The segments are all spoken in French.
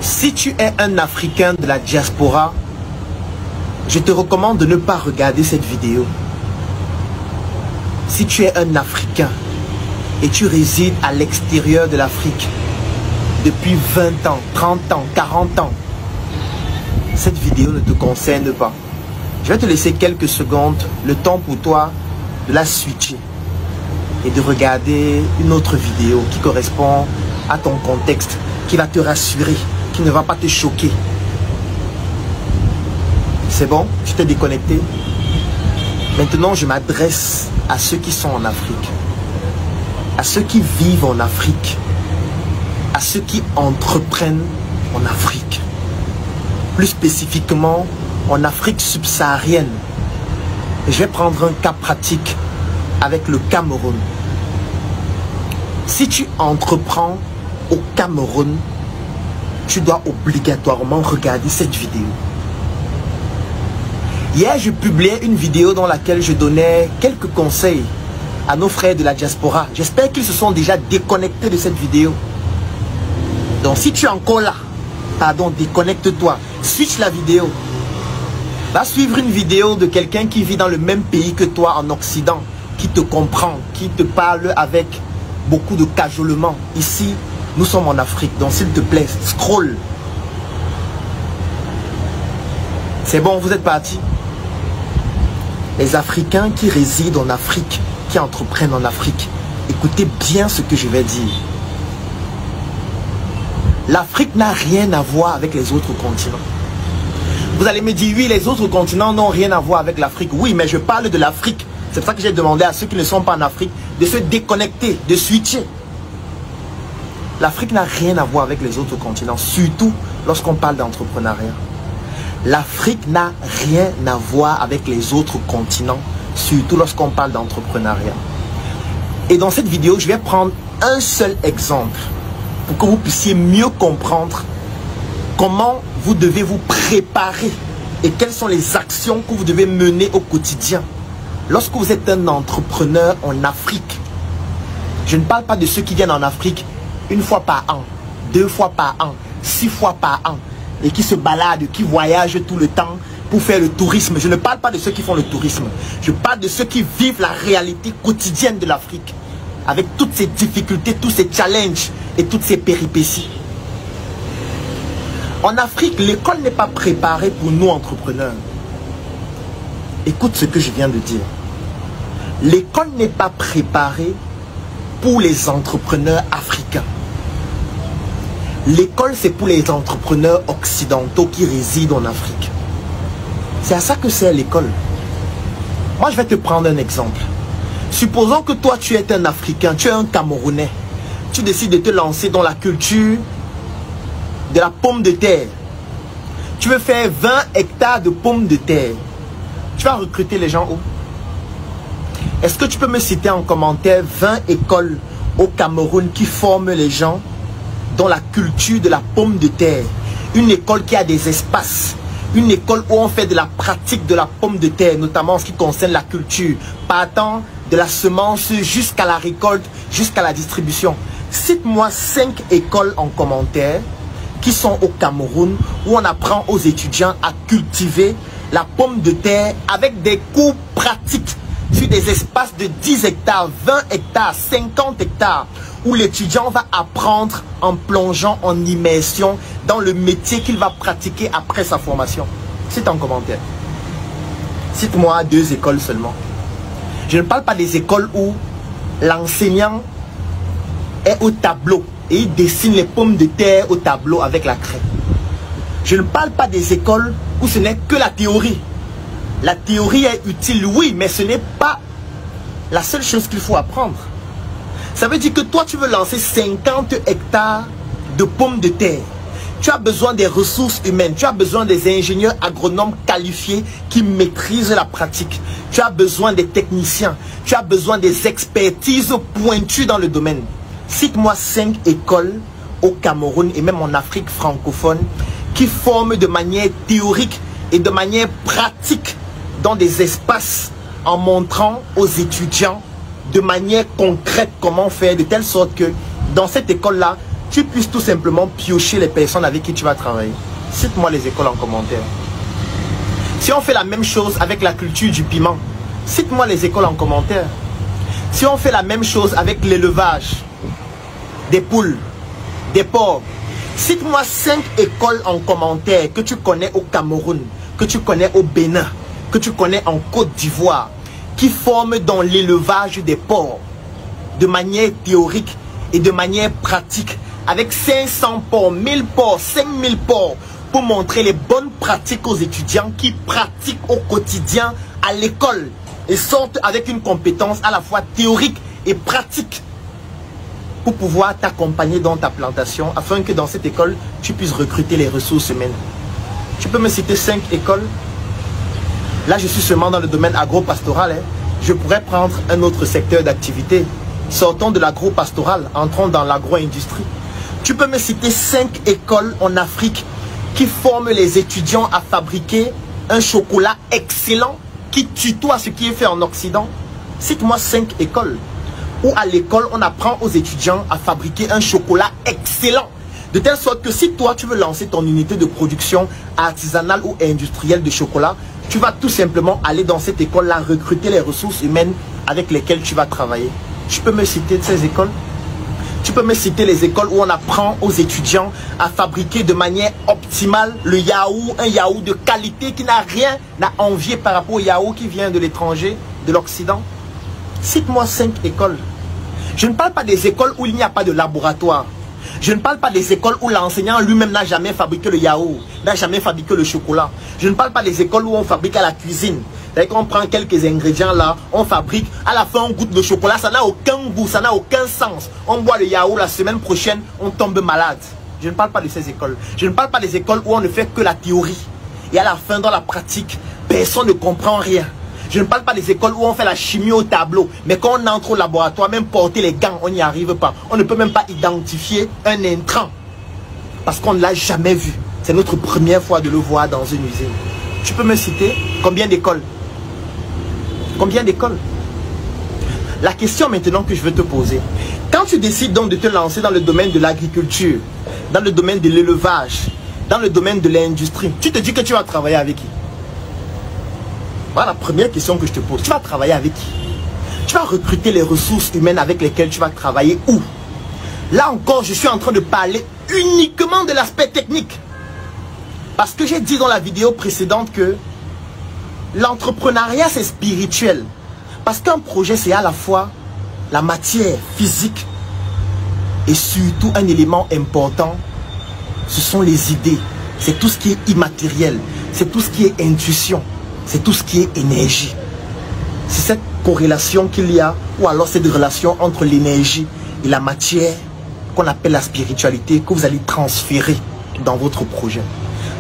Si tu es un Africain de la diaspora, je te recommande de ne pas regarder cette vidéo. Si tu es un Africain et tu résides à l'extérieur de l'Afrique depuis 20 ans, 30 ans, 40 ans, cette vidéo ne te concerne pas. Je vais te laisser quelques secondes, le temps pour toi de la switcher et de regarder une autre vidéo qui correspond à ton contexte, qui va te rassurer, qui ne va pas te choquer. C'est bon? Tu t'es déconnecté? Maintenant, je m'adresse à ceux qui sont en Afrique, à ceux qui vivent en Afrique, à ceux qui entreprennent en Afrique. Plus spécifiquement, en Afrique subsaharienne. Et je vais prendre un cas pratique avec le Cameroun. Si tu entreprends au Cameroun, tu dois obligatoirement regarder cette vidéo. Hier, je publiais une vidéo dans laquelle je donnais quelques conseils à nos frères de la diaspora. J'espère qu'ils se sont déjà déconnectés de cette vidéo. Donc si tu es encore là, pardon, déconnecte-toi, switch la vidéo. Va suivre une vidéo de quelqu'un qui vit dans le même pays que toi en Occident, qui te comprend, qui te parle avec beaucoup de cajolement. Ici, nous sommes en Afrique, donc s'il te plaît, scroll. C'est bon, vous êtes partis? Les Africains qui résident en Afrique, qui entreprennent en Afrique, écoutez bien ce que je vais dire. L'Afrique n'a rien à voir avec les autres continents. Vous allez me dire, oui, les autres continents n'ont rien à voir avec l'Afrique. Oui, mais je parle de l'Afrique. C'est pour ça que j'ai demandé à ceux qui ne sont pas en Afrique de se déconnecter, de switcher. L'Afrique n'a rien à voir avec les autres continents, surtout lorsqu'on parle d'entrepreneuriat. L'Afrique n'a rien à voir avec les autres continents, surtout lorsqu'on parle d'entrepreneuriat. Et dans cette vidéo, je vais prendre un seul exemple pour que vous puissiez mieux comprendre comment vous devez vous préparer et quelles sont les actions que vous devez mener au quotidien lorsque vous êtes un entrepreneur en Afrique. Je ne parle pas de ceux qui viennent en Afrique une fois par an, 2 fois par an, 6 fois par an et qui se baladent, qui voyagent tout le temps pour faire le tourisme. Je ne parle pas de ceux qui font le tourisme. Je parle de ceux qui vivent la réalité quotidienne de l'Afrique avec toutes ces difficultés, tous ces challenges et toutes ces péripéties. En Afrique, l'école n'est pas préparée pour nous entrepreneurs. Écoute ce que je viens de dire. L'école n'est pas préparée pour les entrepreneurs africains. L'école, c'est pour les entrepreneurs occidentaux qui résident en Afrique. C'est à ça que sert l'école. Moi, je vais te prendre un exemple. Supposons que toi, tu es un Africain, tu es un Camerounais. Tu décides de te lancer dans la culture de la pomme de terre. Tu veux faire 20 hectares de pommes de terre. Tu vas recruter les gens où? Est-ce que tu peux me citer en commentaire 20 écoles au Cameroun qui forment les gens dans la culture de la pomme de terre? Une école qui a des espaces. Une école où on fait de la pratique de la pomme de terre, notamment en ce qui concerne la culture, partant de la semence jusqu'à la récolte, jusqu'à la distribution. Cite-moi 5 écoles en commentaire qui sont au Cameroun, où on apprend aux étudiants à cultiver la pomme de terre avec des cours pratiques sur des espaces de 10 hectares, 20 hectares, 50 hectares, où l'étudiant va apprendre en plongeant en immersion dans le métier qu'il va pratiquer après sa formation. Cite en commentaire. Cite-moi 2 écoles seulement. Je ne parle pas des écoles où l'enseignant est au tableau et il dessine les pommes de terre au tableau avec la craie. Je ne parle pas des écoles où ce n'est que la théorie. La théorie est utile, oui, mais ce n'est pas la seule chose qu'il faut apprendre. Ça veut dire que toi, tu veux lancer 50 hectares de pommes de terre. Tu as besoin des ressources humaines, tu as besoin des ingénieurs agronomes qualifiés qui maîtrisent la pratique. Tu as besoin des techniciens, tu as besoin des expertises pointues dans le domaine. Cite-moi 5 écoles au Cameroun et même en Afrique francophone qui forment de manière théorique et de manière pratique dans des espaces en montrant aux étudiants de manière concrète comment faire de telle sorte que dans cette école-là, tu puisses tout simplement piocher les personnes avec qui tu vas travailler. Cite-moi les écoles en commentaire. Si on fait la même chose avec la culture du piment, cite-moi les écoles en commentaire. Si on fait la même chose avec l'élevage des poules, des porcs, cite-moi 5 écoles en commentaire que tu connais au Cameroun, que tu connais au Bénin, que tu connais en Côte d'Ivoire, qui forment dans l'élevage des porcs de manière théorique et de manière pratique, avec 500 porcs, 1000 porcs, 5000 porcs, pour montrer les bonnes pratiques aux étudiants qui pratiquent au quotidien à l'école et sortent avec une compétence à la fois théorique et pratique pour pouvoir t'accompagner dans ta plantation afin que dans cette école, tu puisses recruter les ressources humaines. Tu peux me citer 5 écoles? Là, je suis seulement dans le domaine agro-pastoral. Je pourrais prendre un autre secteur d'activité. Sortons de l'agro-pastoral, entrons dans l'agro-industrie. Tu peux me citer 5 écoles en Afrique qui forment les étudiants à fabriquer un chocolat excellent qui tutoie ce qui est fait en Occident? Cite-moi 5 écoles où à l'école on apprend aux étudiants à fabriquer un chocolat excellent. De telle sorte que si toi tu veux lancer ton unité de production artisanale ou industrielle de chocolat, tu vas tout simplement aller dans cette école-là, recruter les ressources humaines avec lesquelles tu vas travailler. Tu peux me citer ces écoles? Tu peux me citer les écoles où on apprend aux étudiants à fabriquer de manière optimale le yaourt, un yaourt de qualité qui n'a rien à envier par rapport au yaourt qui vient de l'étranger, de l'Occident? Cite-moi 5 écoles. Je ne parle pas des écoles où il n'y a pas de laboratoire. Je ne parle pas des écoles où l'enseignant lui-même n'a jamais fabriqué le yaourt, n'a jamais fabriqué le chocolat. Je ne parle pas des écoles où on fabrique à la cuisine. C'est-à-dire qu'on prend quelques ingrédients là, on fabrique, à la fin on goûte le chocolat, ça n'a aucun goût, ça n'a aucun sens. On boit le yaourt, la semaine prochaine, on tombe malade. Je ne parle pas de ces écoles. Je ne parle pas des écoles où on ne fait que la théorie. Et à la fin, dans la pratique, personne ne comprend rien. Je ne parle pas des écoles où on fait la chimie au tableau. Mais quand on entre au laboratoire, même porter les gants, on n'y arrive pas. On ne peut même pas identifier un intrant. Parce qu'on ne l'a jamais vu. C'est notre première fois de le voir dans une usine. Tu peux me citer combien d'écoles? Combien d'écoles? La question maintenant que je veux te poser. Quand tu décides donc de te lancer dans le domaine de l'agriculture, dans le domaine de l'élevage, dans le domaine de l'industrie, tu te dis que tu vas travailler avec qui? Voilà la première question que je te pose. Tu vas travailler avec qui? Tu vas recruter les ressources humaines avec lesquelles tu vas travailler où? Là encore, je suis en train de parler uniquement de l'aspect technique. Parce que j'ai dit dans la vidéo précédente que l'entrepreneuriat c'est spirituel. Parce qu'un projet c'est à la fois la matière physique et surtout un élément important, ce sont les idées. C'est tout ce qui est immatériel. C'est tout ce qui est intuition. C'est tout ce qui est énergie. C'est cette corrélation qu'il y a, ou alors cette relation entre l'énergie et la matière qu'on appelle la spiritualité, que vous allez transférer dans votre projet.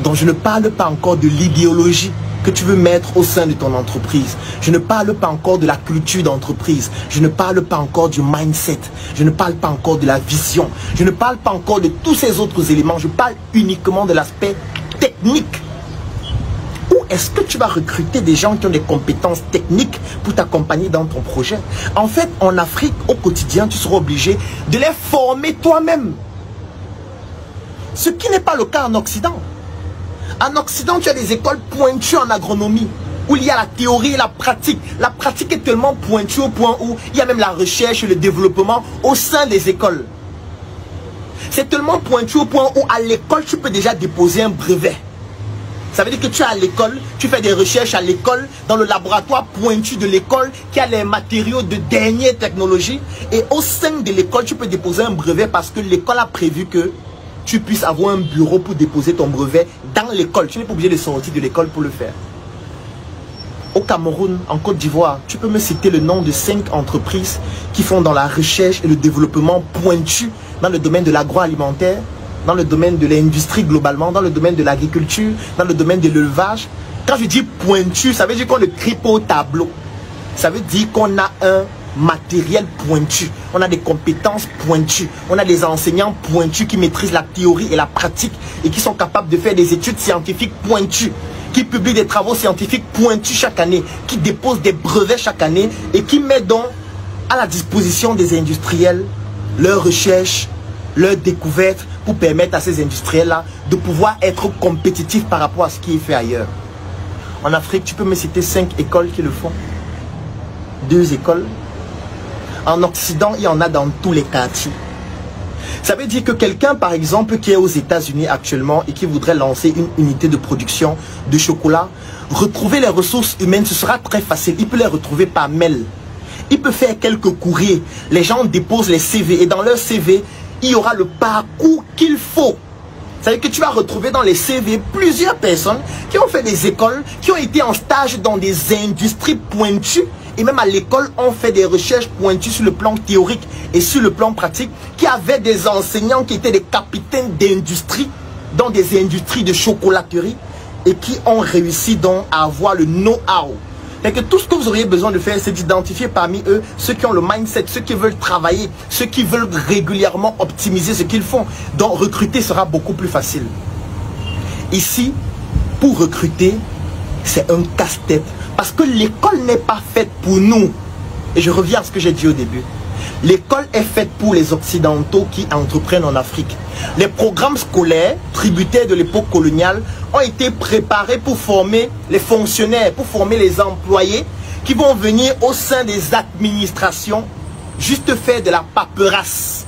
Donc je ne parle pas encore de l'idéologie que tu veux mettre au sein de ton entreprise. Je ne parle pas encore de la culture d'entreprise. Je ne parle pas encore du mindset. Je ne parle pas encore de la vision. Je ne parle pas encore de tous ces autres éléments. Je parle uniquement de l'aspect technique. Où est-ce que tu vas recruter des gens qui ont des compétences techniques pour t'accompagner dans ton projet? En fait, en Afrique, au quotidien, tu seras obligé de les former toi-même. Ce qui n'est pas le cas en Occident. En Occident, tu as des écoles pointues en agronomie, où il y a la théorie et la pratique. La pratique est tellement pointue au point où il y a même la recherche et le développement au sein des écoles. C'est tellement pointu au point où à l'école, tu peux déjà déposer un brevet. Ça veut dire que tu es à l'école, tu fais des recherches à l'école, dans le laboratoire pointu de l'école, qui a les matériaux de dernière technologie. Et au sein de l'école, tu peux déposer un brevet parce que l'école a prévu que tu puisses avoir un bureau pour déposer ton brevet dans l'école. Tu n'es pas obligé de sortir de l'école pour le faire. Au Cameroun, en Côte d'Ivoire, tu peux me citer le nom de 5 entreprises qui font dans la recherche et le développement pointu dans le domaine de l'agroalimentaire, dans le domaine de l'industrie globalement, dans le domaine de l'agriculture, dans le domaine de l'élevage. Quand je dis pointu, ça veut dire qu'on ne crie pas au tableau. Ça veut dire qu'on a un matériel pointu, on a des compétences pointues, on a des enseignants pointus qui maîtrisent la théorie et la pratique et qui sont capables de faire des études scientifiques pointues, qui publient des travaux scientifiques pointus chaque année, qui déposent des brevets chaque année et qui mettent donc à la disposition des industriels leurs recherches, leurs découvertes pour permettre à ces industriels-là de pouvoir être compétitifs par rapport à ce qui est fait ailleurs. En Afrique, tu peux me citer 5 écoles qui le font. 2 écoles. En Occident, il y en a dans tous les quartiers. Ça veut dire que quelqu'un, par exemple, qui est aux États-Unis actuellement et qui voudrait lancer une unité de production de chocolat, retrouver les ressources humaines, ce sera très facile. Il peut les retrouver par mail. Il peut faire quelques courriers. Les gens déposent les CV et dans leur CV, il y aura le parcours qu'il faut. C'est-à-dire que tu vas retrouver dans les CV plusieurs personnes qui ont fait des écoles, qui ont été en stage dans des industries pointues. Et même à l'école, on fait des recherches pointues sur le plan théorique et sur le plan pratique, qui avaient des enseignants qui étaient des capitaines d'industrie, dans des industries de chocolaterie, et qui ont réussi donc à avoir le know-how. Et que tout ce que vous auriez besoin de faire, c'est d'identifier parmi eux ceux qui ont le mindset, ceux qui veulent travailler, ceux qui veulent régulièrement optimiser ce qu'ils font. Donc recruter sera beaucoup plus facile. Ici, pour recruter, c'est un casse-tête. Parce que l'école n'est pas faite pour nous. Et je reviens à ce que j'ai dit au début. L'école est faite pour les Occidentaux qui entreprennent en Afrique. Les programmes scolaires, tributaires de l'époque coloniale, ont été préparés pour former les fonctionnaires, pour former les employés qui vont venir au sein des administrations, juste faire de la paperasse.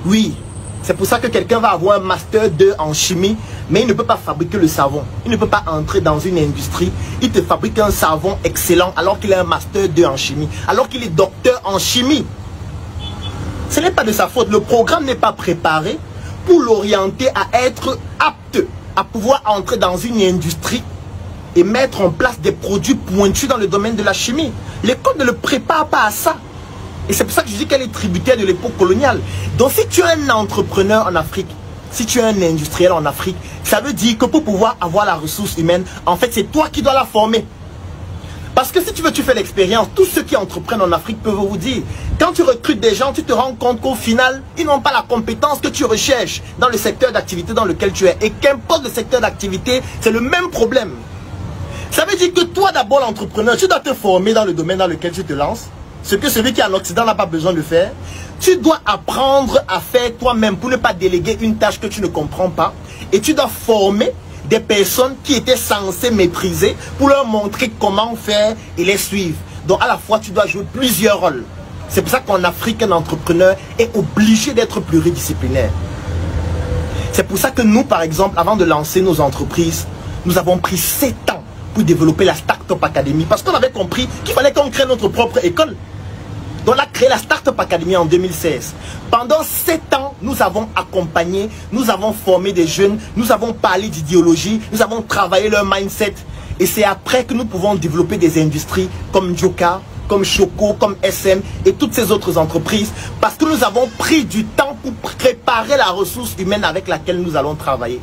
Oui, c'est pour ça que quelqu'un va avoir un master 2 en chimie, mais il ne peut pas fabriquer le savon. Il ne peut pas entrer dans une industrie. Il te fabrique un savon excellent alors qu'il a un master 2 en chimie, alors qu'il est docteur en chimie. Ce n'est pas de sa faute. Le programme n'est pas préparé pour l'orienter à être apte à pouvoir entrer dans une industrie et mettre en place des produits pointus dans le domaine de la chimie. L'école ne le prépare pas à ça. Et c'est pour ça que je dis qu'elle est tributaire de l'époque coloniale. Donc si tu es un entrepreneur en Afrique, si tu es un industriel en Afrique, ça veut dire que pour pouvoir avoir la ressource humaine, en fait c'est toi qui dois la former. Parce que si tu veux, tu fais l'expérience. Tous ceux qui entreprennent en Afrique peuvent vous dire, quand tu recrutes des gens, tu te rends compte qu'au final, ils n'ont pas la compétence que tu recherches dans le secteur d'activité dans lequel tu es. Et qu'importe le secteur d'activité, c'est le même problème. Ça veut dire que toi d'abord l'entrepreneur, tu dois te former dans le domaine dans lequel tu te lances. Ce que celui qui est en Occident n'a pas besoin de faire. Tu dois apprendre à faire toi-même pour ne pas déléguer une tâche que tu ne comprends pas. Et tu dois former des personnes qui étaient censées maîtriser pour leur montrer comment faire et les suivre. Donc à la fois, tu dois jouer plusieurs rôles. C'est pour ça qu'en Afrique, un entrepreneur est obligé d'être pluridisciplinaire. C'est pour ça que nous, par exemple, avant de lancer nos entreprises, nous avons pris 7 ans pour développer la Startup Academy. Parce qu'on avait compris qu'il fallait qu'on crée notre propre école. Donc on a créé la Startup Academy en 2016. Pendant 7 ans, nous avons accompagné, nous avons formé des jeunes, nous avons parlé d'idéologie, nous avons travaillé leur mindset. Et c'est après que nous pouvons développer des industries comme Joka, comme Choco, comme SM et toutes ces autres entreprises. Parce que nous avons pris du temps pour préparer la ressource humaine avec laquelle nous allons travailler.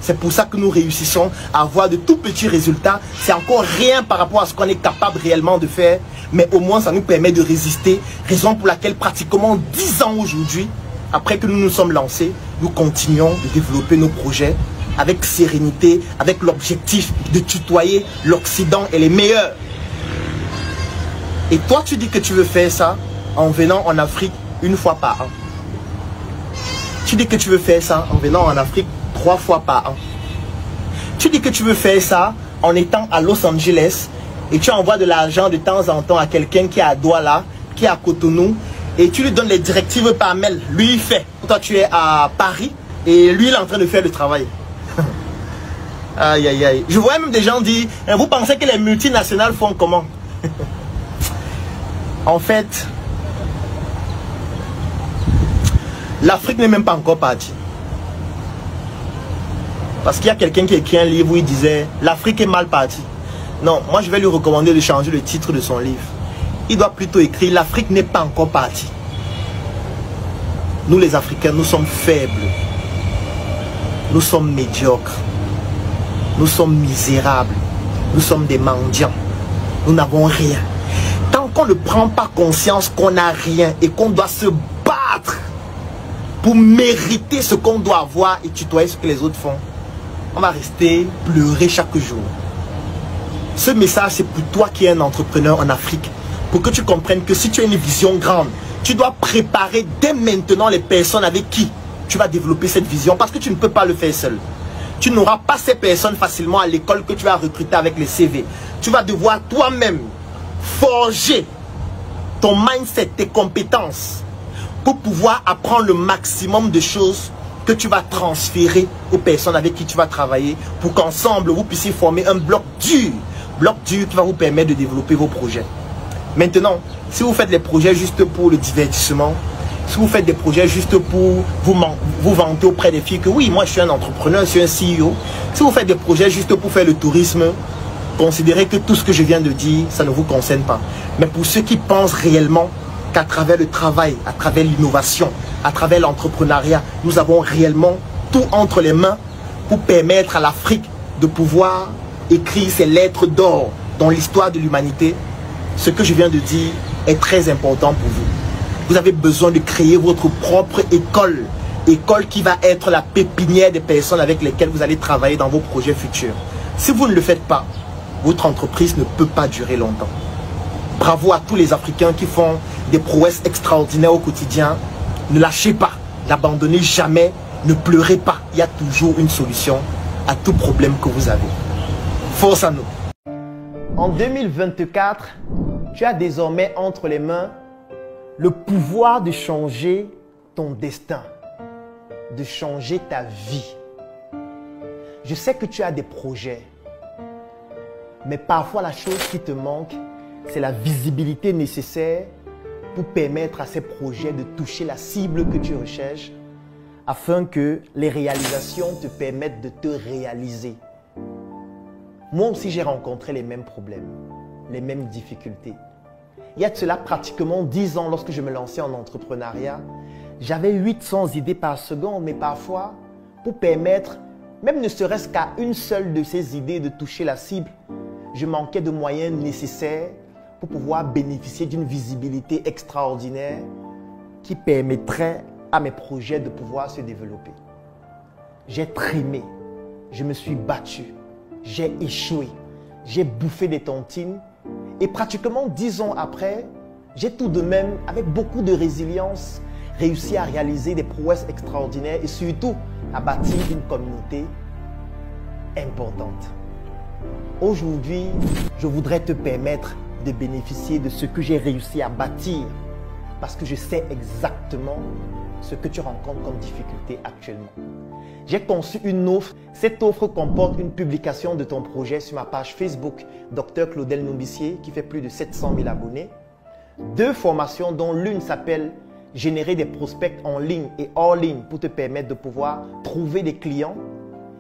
C'est pour ça que nous réussissons à avoir de tout petits résultats. C'est encore rien par rapport à ce qu'on est capable réellement de faire. Mais au moins, ça nous permet de résister. Raison pour laquelle pratiquement 10 ans aujourd'hui, après que nous nous sommes lancés, nous continuons de développer nos projets avec sérénité, avec l'objectif de tutoyer l'Occident et les meilleurs. Et toi, tu dis que tu veux faire ça en venant en Afrique 1 fois par an. Tu dis que tu veux faire ça en venant en Afrique 3 fois par an. Tu dis que tu veux faire ça en étant à Los Angeles et tu envoies de l'argent de temps en temps à quelqu'un qui est à Douala, qui est à Cotonou et tu lui donnes les directives par mail. Lui, il fait. Toi, tu es à Paris et lui, il est en train de faire le travail. Aïe, aïe, aïe. Je vois même des gens dire, vous pensez que les multinationales font comment? En fait, l'Afrique n'est même pas encore partie. Parce qu'il y a quelqu'un qui a écrit un livre où il disait « L'Afrique est mal partie ». Non, moi je vais lui recommander de changer le titre de son livre. Il doit plutôt écrire « L'Afrique n'est pas encore partie ». Nous les Africains, nous sommes faibles. Nous sommes médiocres. Nous sommes misérables. Nous sommes des mendiants. Nous n'avons rien. Tant qu'on ne prend pas conscience qu'on n'a rien et qu'on doit se battre pour mériter ce qu'on doit avoir et tutoyer ce que les autres font, on va rester pleurer chaque jour. Ce message, c'est pour toi qui es un entrepreneur en Afrique. Pour que tu comprennes que si tu as une vision grande, Tu dois préparer dès maintenant les personnes avec qui tu vas développer cette vision parce que tu ne peux pas le faire seul. Tu n'auras pas ces personnes facilement à l'école que tu vas recruter avec les CV. Tu vas devoir toi-même forger ton mindset, tes compétences pour pouvoir apprendre le maximum de choses que tu vas transférer aux personnes avec qui tu vas travailler pour qu'ensemble vous puissiez former un bloc dur qui va vous permettre de développer vos projets. Maintenant, si vous faites des projets juste pour le divertissement, si vous faites des projets juste pour vous vanter auprès des filles que oui, moi je suis un entrepreneur, je suis un CEO. Si vous faites des projets juste pour faire le tourisme, considérez que tout ce que je viens de dire, ça ne vous concerne pas. Mais pour ceux qui pensent réellement qu'à travers le travail, à travers l'innovation, à travers l'entrepreneuriat, nous avons réellement tout entre les mains pour permettre à l'Afrique de pouvoir écrire ses lettres d'or dans l'histoire de l'humanité, ce que je viens de dire est très important pour vous. Vous avez besoin de créer votre propre école. École qui va être la pépinière des personnes avec lesquelles vous allez travailler dans vos projets futurs. Si vous ne le faites pas, votre entreprise ne peut pas durer longtemps. Bravo à tous les Africains qui font des prouesses extraordinaires au quotidien. Ne lâchez pas, n'abandonnez jamais, ne pleurez pas. Il y a toujours une solution à tout problème que vous avez. Force à nous. En 2024, tu as désormais entre les mains le pouvoir de changer ton destin, de changer ta vie. Je sais que tu as des projets, mais parfois la chose qui te manque, c'est la visibilité nécessaire pour permettre à ces projets de toucher la cible que tu recherches afin que les réalisations te permettent de te réaliser. Moi aussi, j'ai rencontré les mêmes problèmes, les mêmes difficultés. Il y a de cela pratiquement 10 ans, lorsque je me lançais en entrepreneuriat, j'avais 800 idées par seconde, mais parfois, pour permettre, même ne serait-ce qu'à une seule de ces idées de toucher la cible, je manquais de moyens nécessaires pour pouvoir bénéficier d'une visibilité extraordinaire qui permettrait à mes projets de pouvoir se développer. J'ai trimé, je me suis battu, j'ai échoué, j'ai bouffé des tontines et pratiquement 10 ans après, j'ai tout de même, avec beaucoup de résilience, réussi à réaliser des prouesses extraordinaires et surtout à bâtir une communauté importante. Aujourd'hui, je voudrais te permettre de bénéficier de ce que j'ai réussi à bâtir parce que je sais exactement ce que tu rencontres comme difficulté actuellement. J'ai conçu une offre. Cette offre comporte une publication de ton projet sur ma page Facebook, Dr Claudel Noubissier, qui fait plus de 700 000 abonnés. 2 formations dont l'une s'appelle « Générer des prospects en ligne et hors ligne » pour te permettre de pouvoir trouver des clients.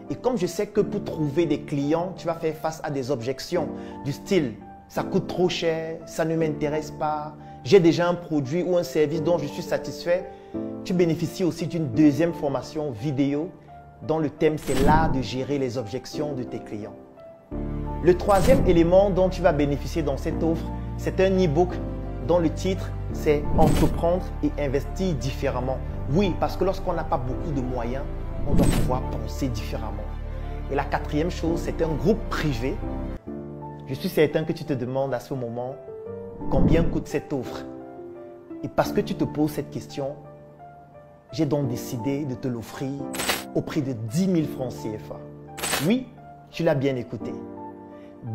Et comme je sais que pour trouver des clients, tu vas faire face à des objections du style « ça coûte trop cher, ça ne m'intéresse pas, j'ai déjà un produit ou un service dont je suis satisfait », tu bénéficies aussi d'une 2e formation vidéo dont le thème c'est l'art de gérer les objections de tes clients. Le 3e élément dont tu vas bénéficier dans cette offre, c'est un e-book dont le titre c'est « Entreprendre et investir différemment ». Oui, parce que lorsqu'on n'a pas beaucoup de moyens, on doit pouvoir penser différemment. Et la 4e chose, c'est un groupe privé. Je suis certain que tu te demandes à ce moment combien coûte cette offre. Et parce que tu te poses cette question, j'ai donc décidé de te l'offrir au prix de 10 000 francs CFA. Oui, tu l'as bien écouté.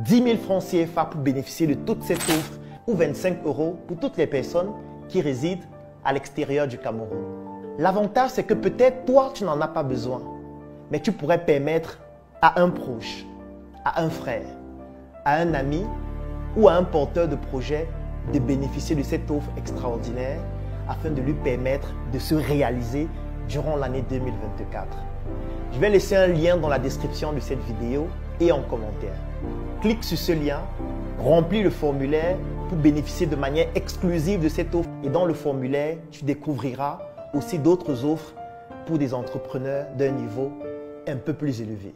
10 000 francs CFA pour bénéficier de toute cette offre ou 25 € pour toutes les personnes qui résident à l'extérieur du Cameroun. L'avantage, c'est que peut-être toi, tu n'en as pas besoin, mais tu pourrais permettre à un proche, à un frère, à un ami ou à un porteur de projet de bénéficier de cette offre extraordinaire afin de lui permettre de se réaliser durant l'année 2024. Je vais laisser un lien dans la description de cette vidéo et en commentaire. Clique sur ce lien, remplis le formulaire pour bénéficier de manière exclusive de cette offre. Et dans le formulaire, tu découvriras aussi d'autres offres pour des entrepreneurs d'un niveau un peu plus élevé.